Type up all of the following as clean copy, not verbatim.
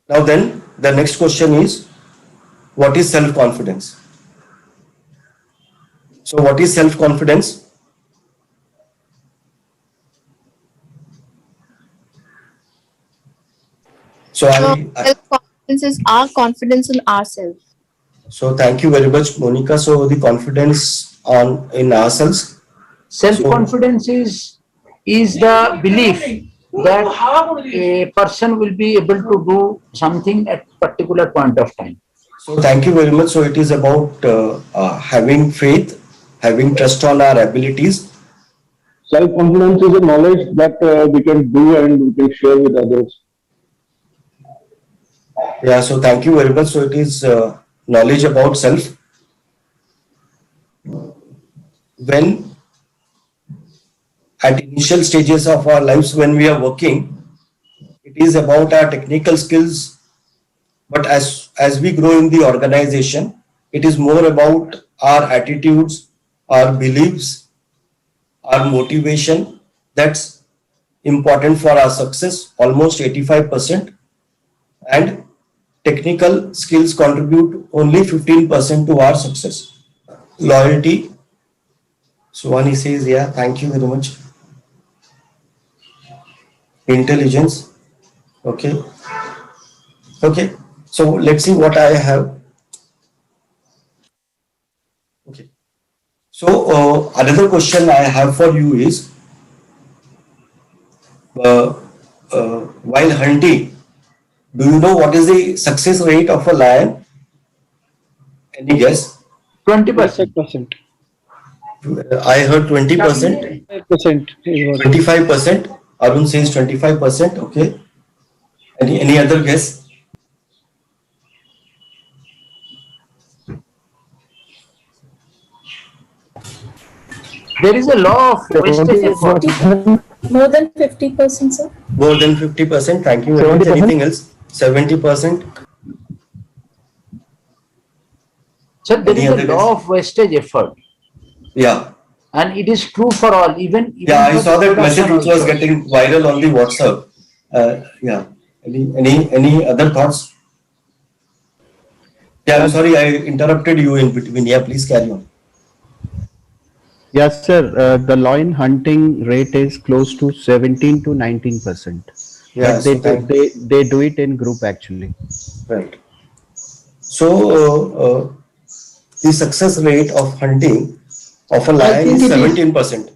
Now then, the next question is, what is self-confidence? So what is self-confidence? So Self-confidence is our confidence in ourselves. so thank you very much, Monica. So the confidence on in ourselves. Self-confidence is the belief that a person will be able to do something at particular point of time. So thank you very much. So it is about having faith, having trust on our abilities. Self-confidence is a knowledge that we can do and we can share with others. Yeah. So thank you very much. So it is knowledge about self. When at initial stages of our lives, when we are working, it is about our technical skills. But as we grow in the organization, it is more about our attitudes, our beliefs, our motivation. That's important for our success, almost 85%. And technical skills contribute only 15% to our success. Loyalty. So one he says, yeah, thank you very much. Intelligence. Okay. Okay. So let's see what I have. Okay. So another question I have for you is, while hunting, do you know what is the success rate of a lion? Any guess? 20%. 25%. I heard 20%. 25% is what. 25%. Arun says 25%. Okay. Any other guess? There is a law of wastage effort. More than 50%, sir. More than 50%. Thank you very much. 70%? Anything else? 70%. So there Any is a other law guess? of wastage effort, Yeah. and it is true for all. Even Yeah, I for saw that production message which was also. getting viral on the WhatsApp. Yeah. Any other thoughts? Yeah, I'm sorry, I interrupted you in between. Yeah, please carry on. Yes, sir. The lion hunting rate is close to 17 to 19%. Yeah, But they so do, they do it in group actually. right. So the success rate of hunting of a lion is 17%.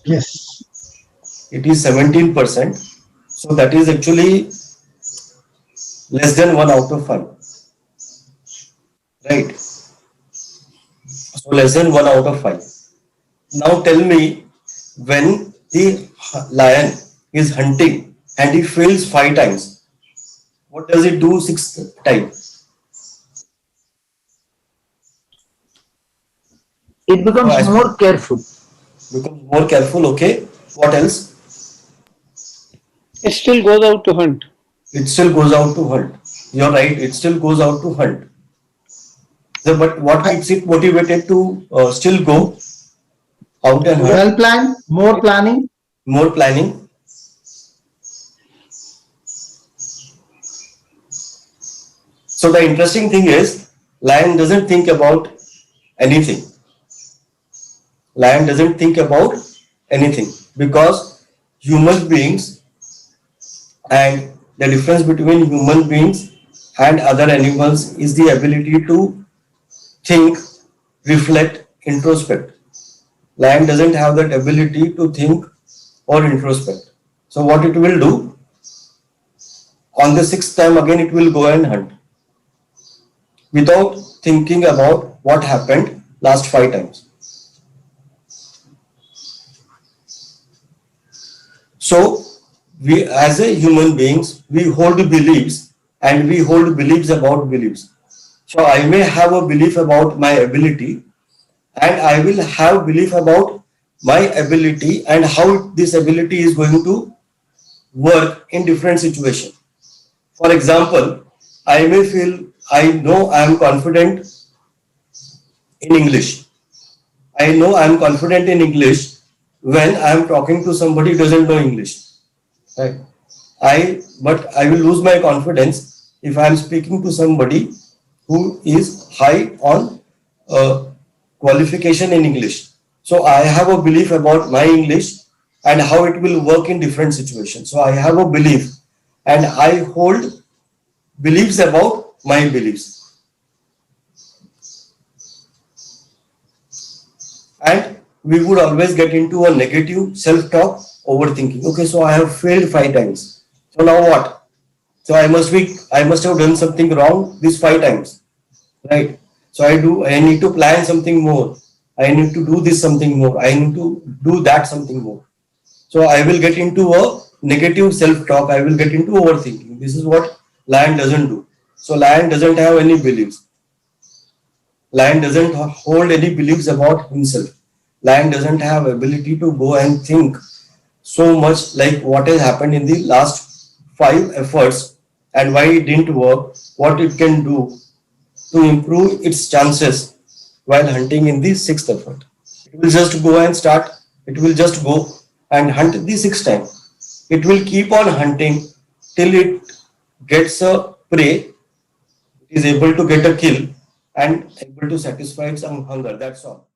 Yes. It is 17%. So that is actually less than 1 out of 5. Right. So less than 1 out of 5. Now tell me, when the lion is hunting and he fails 5 times, what does it do 6th time? It becomes more careful. Becomes more careful. Okay. What else? It still goes out to hunt. It still goes out to hunt. You're right. It still goes out to hunt. So, but what keeps it motivated to still go out and hunt? Well planned, more planning. More planning. So the interesting thing is, lion doesn't think about anything. Lion doesn't think about anything, because human beings, and the difference between human beings and other animals is the ability to think, reflect, introspect. Lion doesn't have that ability to think or introspect. So what it will do, on the 6th time again it will go and hunt without thinking about what happened last 5 times. So we, as a human beings, we hold beliefs, and we hold beliefs about beliefs. So I may have a belief about my ability, and I will have belief about my ability and how this ability is going to work in different situations. For example, I may feel, I know I am confident in English. I know I am confident in English when I am talking to somebody who doesn't know English. Right? But I will lose my confidence if I am speaking to somebody who is high on qualification in English. So I have a belief about my English and how it will work in different situations. So I have a belief and I hold beliefs about my beliefs. And we would always get into a negative self-talk, overthinking. Okay, so I have failed 5 times. So now what? So I must have done something wrong these 5 times, right? So I need to plan something more. I need to do this something more. I need to do that something more. So I will get into a negative self-talk. I will get into overthinking. This is what lion doesn't do. So lion doesn't have any beliefs. Lion doesn't hold any beliefs about himself. Lion doesn't have ability to go and think so much like what has happened in the last 5 efforts and why it didn't work, what it can do to improve its chances while hunting in the 6th effort. It will just go and start, it will just go and hunt the 6th time. It will keep on hunting till it gets a prey, is able to get a kill and able to satisfy its hunger. That's all.